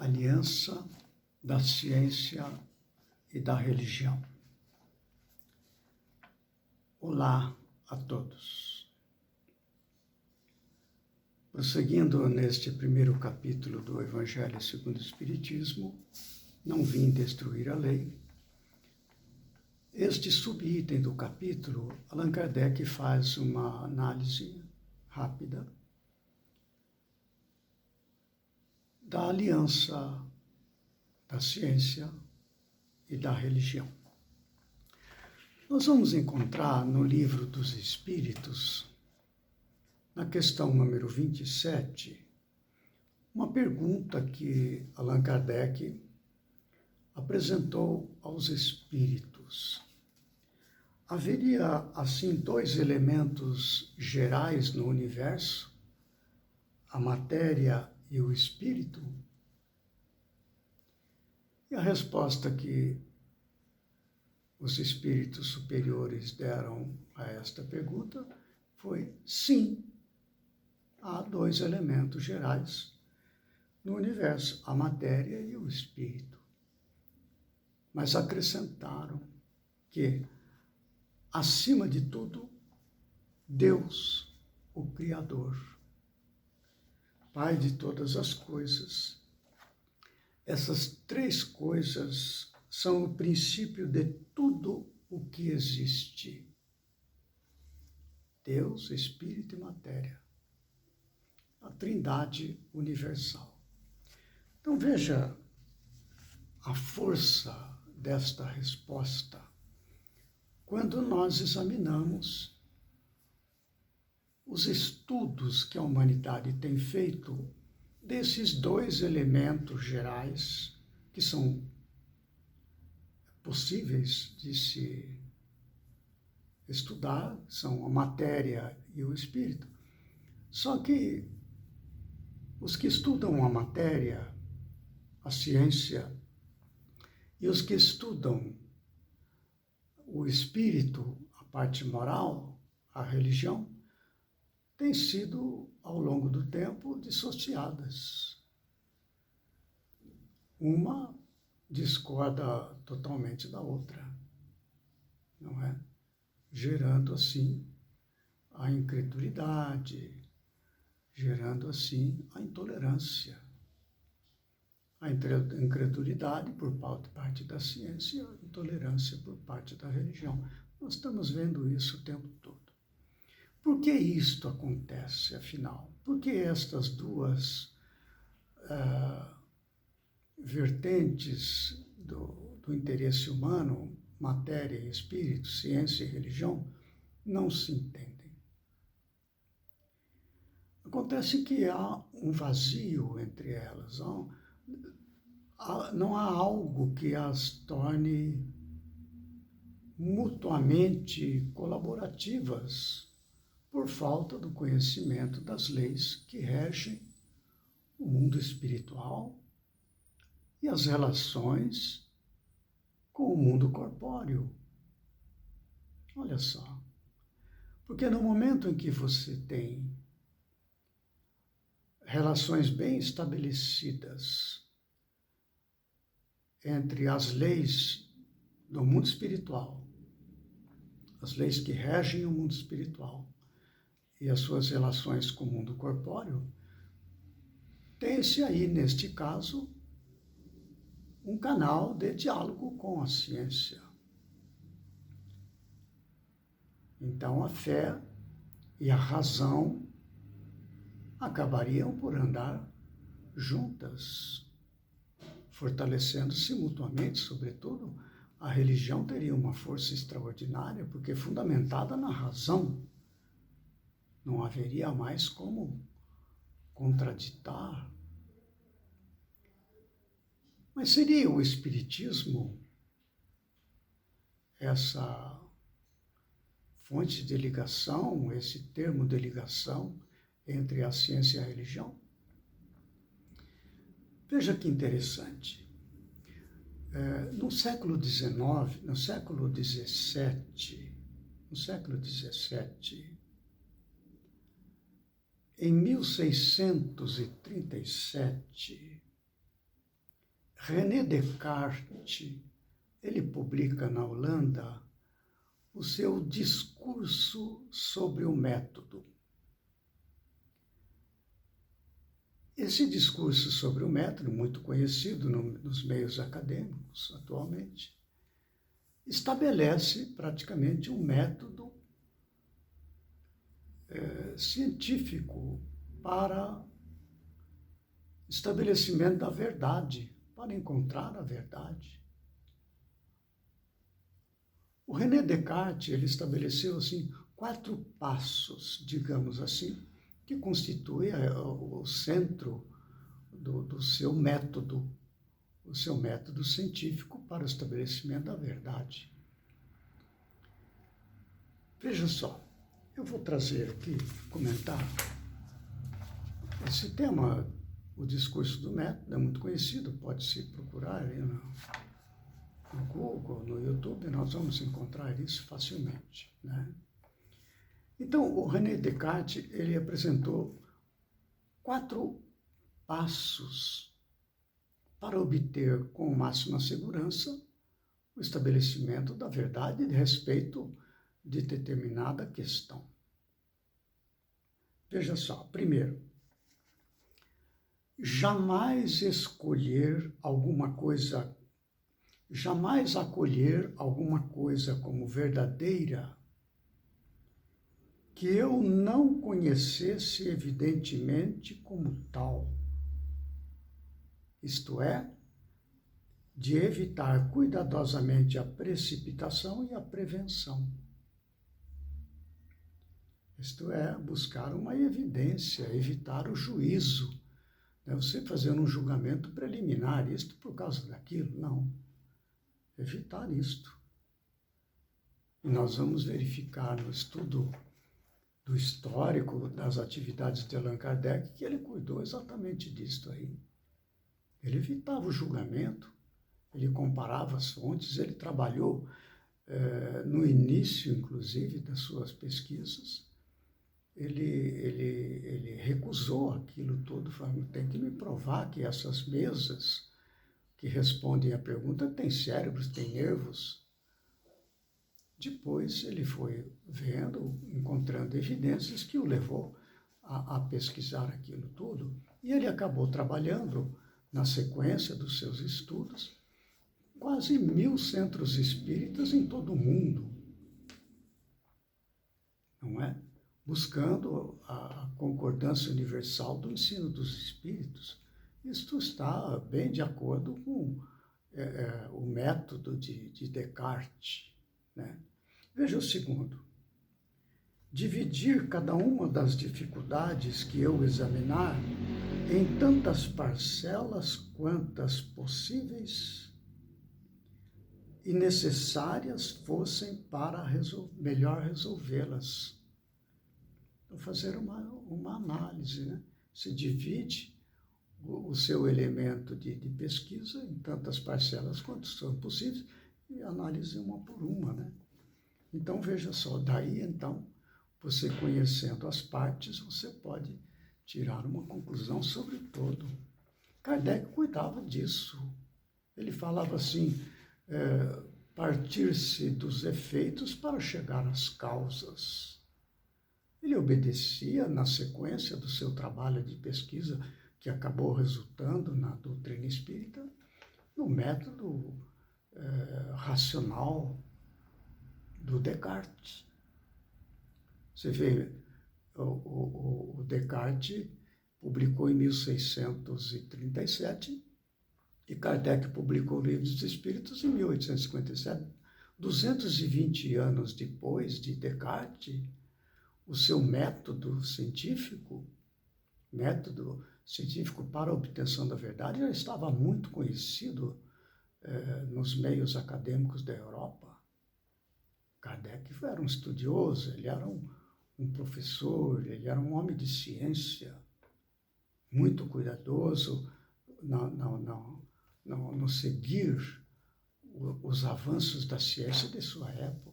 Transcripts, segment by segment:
aliança da ciência e da religião. Olá a todos. Prosseguindo neste primeiro capítulo do Evangelho segundo o Espiritismo, não vim destruir a lei. Este subitem do capítulo, Allan Kardec faz uma análise rápida da aliança da ciência e da religião. Nós vamos encontrar no Livro dos Espíritos, na questão número 27, uma pergunta que Allan Kardec apresentou aos espíritos. Haveria, assim, dois elementos gerais no universo, a matéria e o espírito? E a resposta que os espíritos superiores deram a esta pergunta foi sim, há dois elementos gerais no universo, a matéria e o espírito. Mas acrescentaram que, acima de tudo, Deus, o Criador, Pai de todas as coisas. Essas três coisas são o princípio de tudo o que existe. Deus, Espírito e matéria. A Trindade universal. Então veja a força desta resposta quando nós examinamos os estudos que a humanidade tem feito desses dois elementos gerais que são possíveis de se estudar, são a matéria e o espírito. Só que os que estudam a matéria, a ciência, e os que estudam o espírito, a parte moral, a religião, têm sido, ao longo do tempo, dissociadas. Uma discorda totalmente da outra, não é? Gerando, assim, a incredulidade, gerando, assim, a intolerância. A incredulidade por parte da ciência, a intolerância por parte da religião. Nós estamos vendo isso o tempo todo. Por que isto acontece, afinal? Por que estas duas vertentes do interesse humano, matéria e espírito, ciência e religião, não se entendem? Acontece que há um vazio entre elas, não há algo que as torne mutuamente colaborativas por falta do conhecimento das leis que regem o mundo espiritual e as relações com o mundo corpóreo. Olha só, porque no momento em que você tem relações bem estabelecidas entre as leis do mundo espiritual, as leis que regem o mundo espiritual e as suas relações com o mundo corpóreo, tem-se aí, neste caso, um canal de diálogo com a ciência. Então, a fé e a razão acabariam por andar juntas, fortalecendo-se mutuamente. Sobretudo, a religião teria uma força extraordinária, porque fundamentada na razão. Não haveria mais como contraditar. Mas seria o Espiritismo essa fonte de ligação, esse termo de ligação entre a ciência e a religião? Veja que interessante. No século XIX, no século XVII, em 1637, René Descartes, ele publica na Holanda o seu discurso sobre o método. Esse discurso sobre o método, muito conhecido nos meios acadêmicos atualmente, estabelece praticamente um método científico para estabelecimento da verdade, para encontrar a verdade. O René Descartes, ele estabeleceu assim 4 passos, digamos assim, que constituem o centro do seu método, o seu método científico para o estabelecimento da verdade. Veja só, eu vou trazer aqui, comentar, esse tema, o discurso do método, é muito conhecido, pode-se procurar aí no Google, no YouTube, nós vamos encontrar isso facilmente, né? Então, o René Descartes, ele apresentou 4 passos para obter com máxima segurança o estabelecimento da verdade a respeito de determinada questão. Veja só, primeiro, jamais acolher alguma coisa como verdadeira que eu não conhecesse evidentemente como tal. Isto é, de evitar cuidadosamente a precipitação e a prevenção. Isto é, buscar uma evidência, evitar o juízo. Não é você fazer um julgamento preliminar, isto por causa daquilo, não. Evitar isto. E nós vamos verificar no estudo do histórico das atividades de Allan Kardec que ele cuidou exatamente disto aí. Ele evitava o julgamento, ele comparava as fontes, ele trabalhou no início, inclusive, das suas pesquisas, ele recusou aquilo tudo, falando, tem que me provar que essas mesas que respondem à pergunta têm cérebros, têm nervos. Depois ele foi vendo, encontrando evidências que o levou a pesquisar aquilo tudo, e ele acabou trabalhando na sequência dos seus estudos, quase 1000 centros espíritas em todo o mundo, não é? Buscando a concordância universal do ensino dos espíritos. Isto está bem de acordo com o método de Descartes, né? Veja o segundo. Dividir cada uma das dificuldades que eu examinar em tantas parcelas quantas possíveis e necessárias fossem para melhor resolvê-las. Então, fazer uma análise, né? Se divide o seu elemento de pesquisa em tantas parcelas quantas são possíveis e analise uma por uma, né? Então, veja só, daí então, você conhecendo as partes, você pode tirar uma conclusão sobre todo. Kardec cuidava disso. Ele falava assim, partir-se dos efeitos para chegar às causas. Ele obedecia na sequência do seu trabalho de pesquisa, que acabou resultando na doutrina espírita, no método racional do Descartes. Você vê, o Descartes publicou em 1637 e Kardec publicou o Livro dos Espíritos em 1857. 220 anos depois de Descartes, o seu método científico para a obtenção da verdade já estava muito conhecido nos meios acadêmicos da Europa. Kardec era um estudioso, ele era um professor, ele era um homem de ciência, muito cuidadoso no seguir os avanços da ciência de sua época.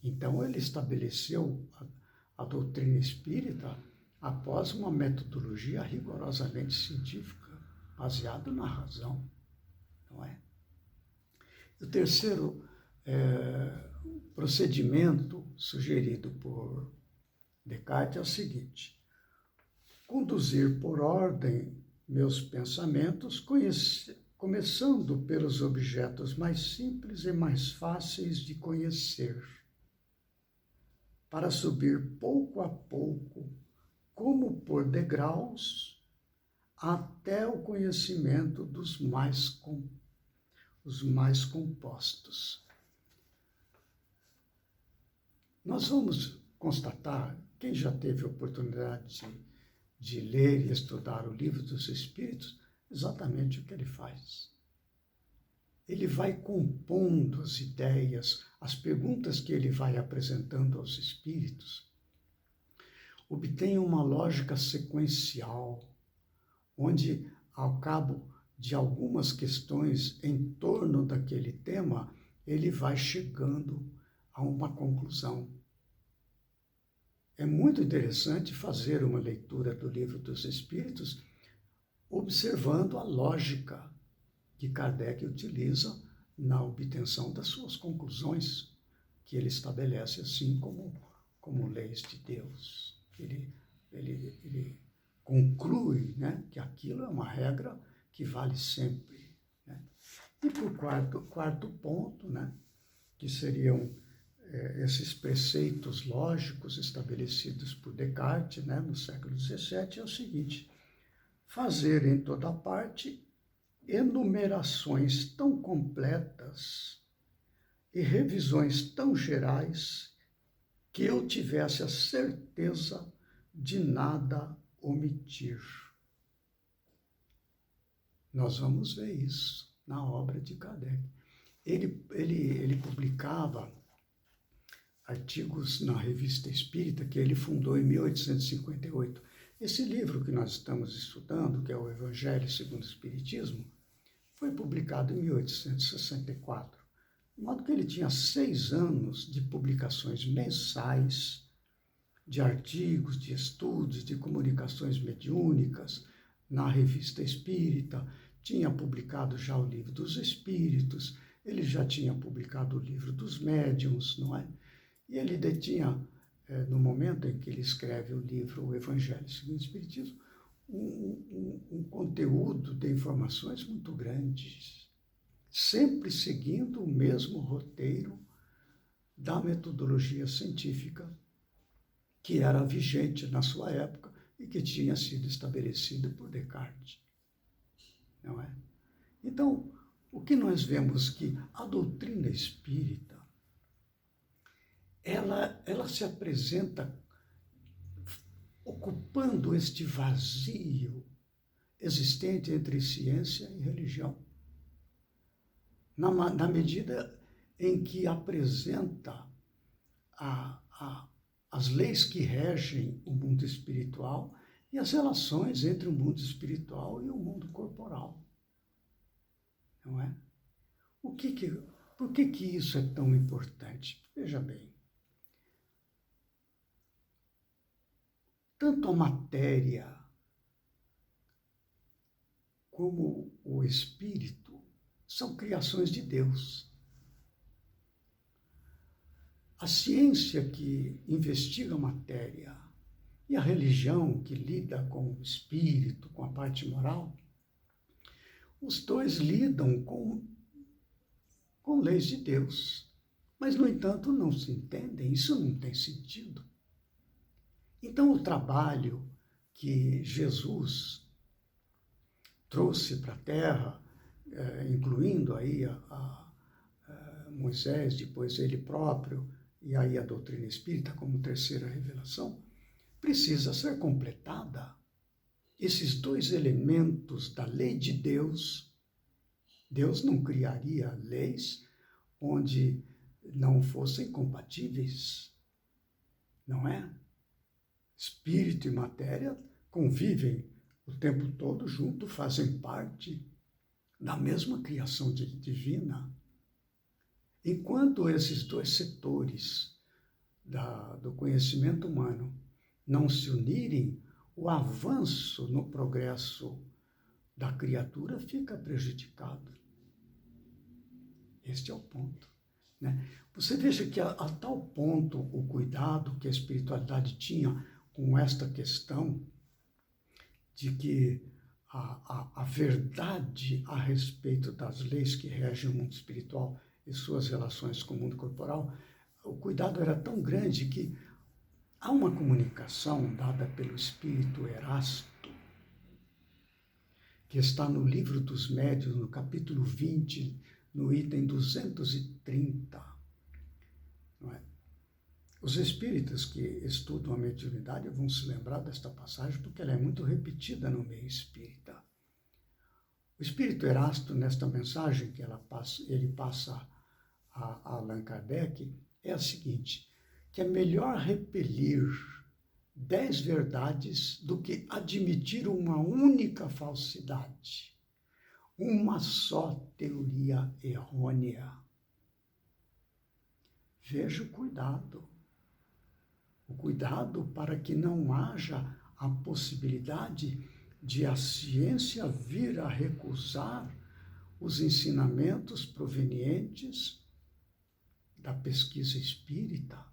Então, ele estabeleceu a doutrina espírita após uma metodologia rigorosamente científica, baseada na razão. não é? O terceiro procedimento sugerido por Descartes é o seguinte: conduzir por ordem meus pensamentos, começando pelos objetos mais simples e mais fáceis de conhecer, para subir pouco a pouco, como por degraus, até o conhecimento dos mais compostos. Nós vamos constatar, quem já teve a oportunidade de ler e estudar o Livro dos Espíritos, exatamente o que ele faz. Ele vai compondo as ideias, as perguntas que ele vai apresentando aos espíritos, obtém uma lógica sequencial, onde, ao cabo de algumas questões em torno daquele tema, ele vai chegando a uma conclusão. É muito interessante fazer uma leitura do Livro dos Espíritos observando a lógica que Kardec utiliza na obtenção das suas conclusões, que ele estabelece assim como leis de Deus. Ele conclui, né, que aquilo é uma regra que vale sempre. Né? E para o quarto ponto, né, que seriam esses preceitos lógicos estabelecidos por Descartes, né, no século XVII, é o seguinte: fazer em toda parte enumerações tão completas e revisões tão gerais que eu tivesse a certeza de nada omitir. Nós vamos ver isso na obra de Kardec. Ele publicava artigos na Revista Espírita, que ele fundou em 1858. Esse livro que nós estamos estudando, que é o Evangelho segundo o Espiritismo, foi publicado em 1864, de modo que ele tinha 6 anos de publicações mensais, de artigos, de estudos, de comunicações mediúnicas na Revista Espírita, tinha publicado já o Livro dos Espíritos, ele já tinha publicado o Livro dos Médiuns, não é? E ele detinha, no momento em que ele escreve o livro O Evangelho segundo o Espiritismo, um conteúdo de informações muito grandes, sempre seguindo o mesmo roteiro da metodologia científica que era vigente na sua época e que tinha sido estabelecida por Descartes. Não é? Então, o que nós vemos que a doutrina espírita, ela se apresenta ocupando este vazio existente entre ciência e religião, na medida em que apresenta as leis que regem o mundo espiritual e as relações entre o mundo espiritual e o mundo corporal. Não é? Por que isso é tão importante? Veja bem, tanto a matéria como o espírito são criações de Deus. A ciência que investiga a matéria e a religião que lida com o espírito, com a parte moral, os dois lidam com leis de Deus. Mas, no entanto, não se entendem, isso não tem sentido. Então, o trabalho que Jesus trouxe para a Terra, incluindo aí a Moisés, depois ele próprio, e aí a doutrina espírita como terceira revelação, precisa ser completada. Esses dois elementos da lei de Deus, Deus não criaria leis onde não fossem compatíveis, não é? Espírito e matéria convivem o tempo todo junto, fazem parte da mesma criação divina. Enquanto esses dois setores do conhecimento humano não se unirem, o avanço no progresso da criatura fica prejudicado. Este é o ponto, né? Você veja que a tal ponto o cuidado que a espiritualidade tinha com esta questão de que a verdade a respeito das leis que regem o mundo espiritual e suas relações com o mundo corporal, o cuidado era tão grande que há uma comunicação dada pelo espírito Erasto, que está no Livro dos Médiuns, no capítulo 20, no item 230. Não é? Os espíritas que estudam a mediunidade vão se lembrar desta passagem porque ela é muito repetida no meio espírita. O espírito Erasto, nesta mensagem que ele passa a Allan Kardec, é a seguinte, que é melhor repelir 10 verdades do que admitir uma única falsidade, uma só teoria errônea. Veja o cuidado para que não haja a possibilidade de a ciência vir a recusar os ensinamentos provenientes da pesquisa espírita,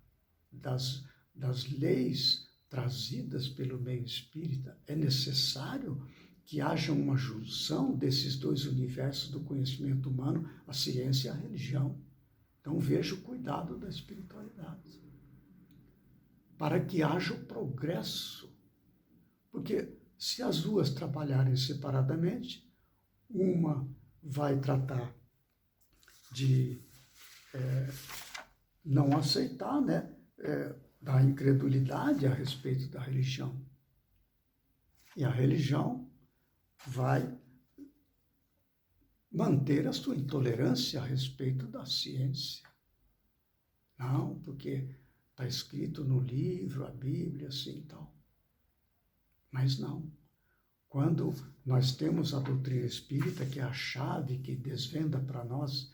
das leis trazidas pelo meio espírita. É necessário que haja uma junção desses dois universos do conhecimento humano, a ciência e a religião. Então veja o cuidado da espiritualidade, para que haja o progresso. Porque se as duas trabalharem separadamente, uma vai tratar de não aceitar, né, da incredulidade a respeito da religião. E a religião vai manter a sua intolerância a respeito da ciência. Não, porque está escrito no livro, a Bíblia, assim e tal. Mas não. Quando nós temos a doutrina espírita, que é a chave que desvenda para nós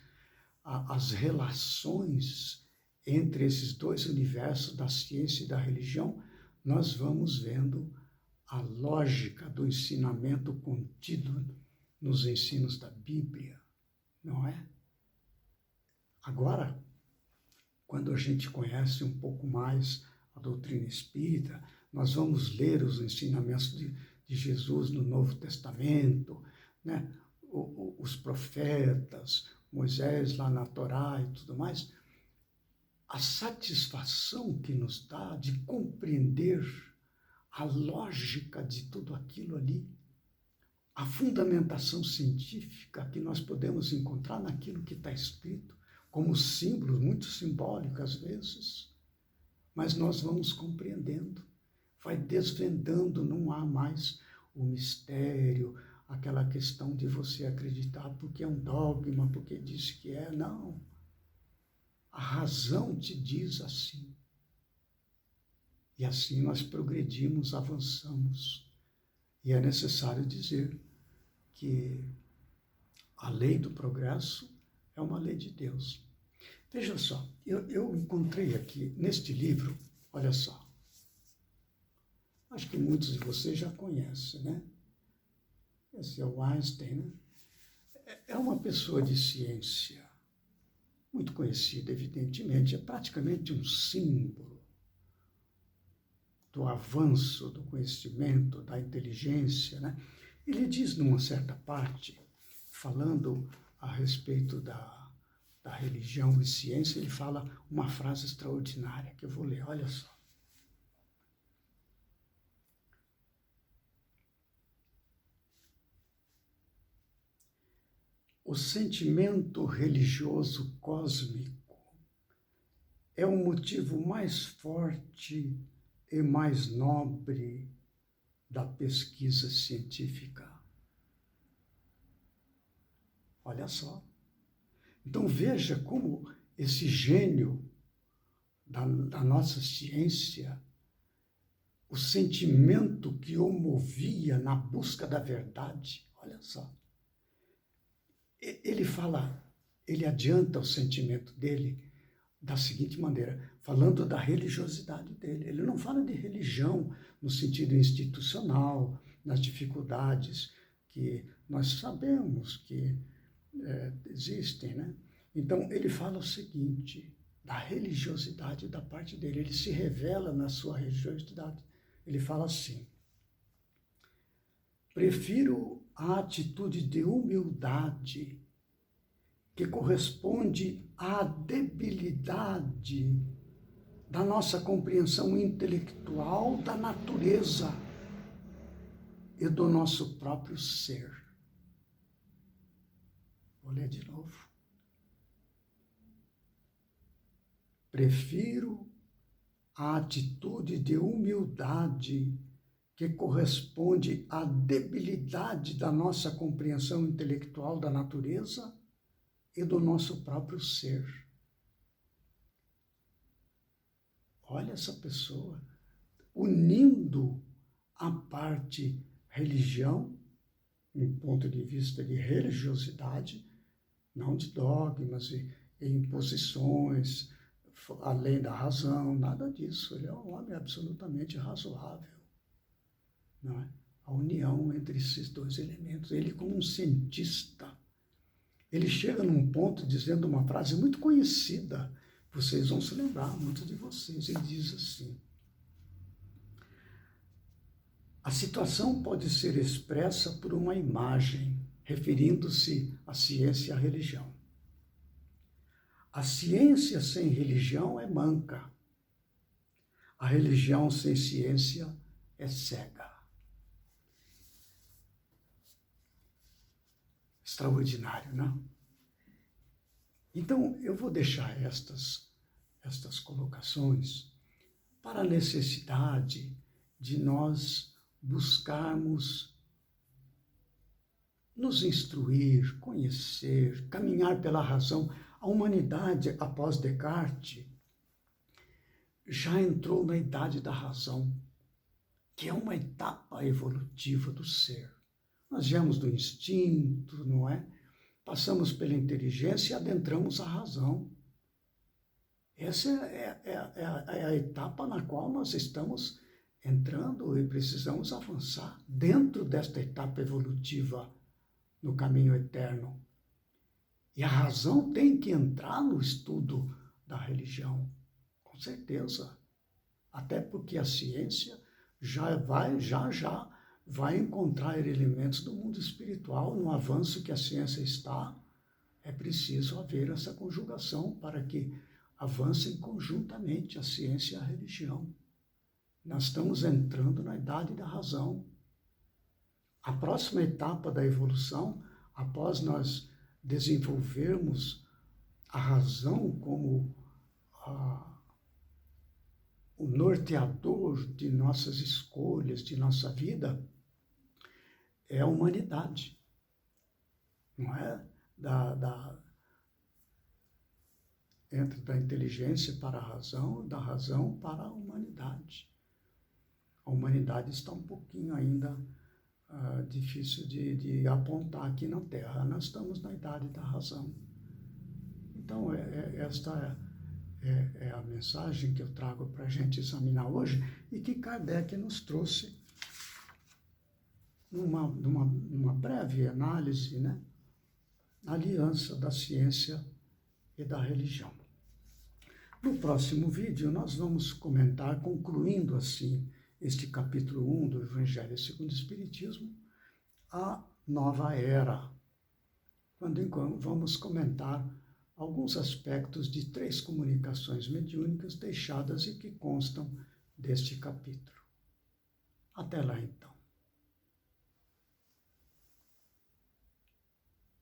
as relações entre esses dois universos, da ciência e da religião, nós vamos vendo a lógica do ensinamento contido nos ensinos da Bíblia, não é? Agora, quando a gente conhece um pouco mais a doutrina espírita, nós vamos ler os ensinamentos de Jesus no Novo Testamento, né? Os profetas, Moisés lá na Torá e tudo mais, a satisfação que nos dá de compreender a lógica de tudo aquilo ali, a fundamentação científica que nós podemos encontrar naquilo que está escrito, como símbolo, muito simbólico às vezes, mas nós vamos compreendendo, vai desvendando, não há mais o mistério, aquela questão de você acreditar porque é um dogma, porque diz que é, não. A razão te diz assim. E assim nós progredimos, avançamos. E é necessário dizer que a lei do progresso é uma lei de Deus. Veja só, eu encontrei aqui neste livro, olha só, acho que muitos de vocês já conhecem, né? Esse é o Einstein, né? É uma pessoa de ciência, muito conhecida, evidentemente, é praticamente um símbolo do avanço do conhecimento, da inteligência, né? Ele diz, numa certa parte, falando a respeito da religião e ciência, ele fala uma frase extraordinária, que eu vou ler, olha só. O sentimento religioso cósmico é o motivo mais forte e mais nobre da pesquisa científica. Olha só. Então veja como esse gênio da nossa ciência, o sentimento que o movia na busca da verdade, olha só. Ele fala, ele adianta o sentimento dele da seguinte maneira, falando da religiosidade dele. Ele não fala de religião no sentido institucional, nas dificuldades que nós sabemos que existem, né? Então, ele fala o seguinte, da religiosidade da parte dele, ele se revela na sua religiosidade. Ele fala assim: prefiro a atitude de humildade que corresponde à debilidade da nossa compreensão intelectual da natureza e do nosso próprio ser. Vou ler de novo. Prefiro a atitude de humildade que corresponde à debilidade da nossa compreensão intelectual da natureza e do nosso próprio ser. Olha essa pessoa unindo a parte religião, um ponto de vista de religiosidade, não de dogmas e imposições, além da razão, nada disso. Ele é um homem absolutamente razoável. Não é? A união entre esses dois elementos. Ele, como um cientista, ele chega num ponto dizendo uma frase muito conhecida, vocês vão se lembrar, muitos de vocês. Ele diz assim: a situação pode ser expressa por uma imagem, referindo-se à ciência e à religião. A ciência sem religião é manca. A religião sem ciência é cega. Extraordinário, não? Então, eu vou deixar estas colocações para a necessidade de nós buscarmos nos instruir, conhecer, caminhar pela razão. A humanidade, após Descartes, já entrou na idade da razão, que é uma etapa evolutiva do ser. Nós viemos do instinto, não é? Passamos pela inteligência e adentramos a razão. Essa é a etapa na qual nós estamos entrando e precisamos avançar dentro desta etapa evolutiva no caminho eterno. E a razão tem que entrar no estudo da religião, com certeza. Até porque a ciência já vai encontrar elementos do mundo espiritual. No avanço que a ciência está, é preciso haver essa conjugação para que avancem conjuntamente a ciência e a religião. Nós estamos entrando na idade da razão. A próxima etapa da evolução, após nós desenvolvermos a razão como o norteador de nossas escolhas, de nossa vida, é a humanidade. Não é? Entra da inteligência para a razão, da razão para a humanidade. A humanidade está um pouquinho ainda difícil de apontar aqui na Terra. Nós estamos na idade da razão. Então, esta é a mensagem que eu trago para a gente examinar hoje e que Kardec nos trouxe numa breve análise, né? A aliança da ciência e da religião. No próximo vídeo, nós vamos comentar, concluindo assim este capítulo 1 do Evangelho segundo o Espiritismo, a nova era, quando vamos comentar alguns aspectos de 3 comunicações mediúnicas deixadas e que constam deste capítulo. Até lá, então.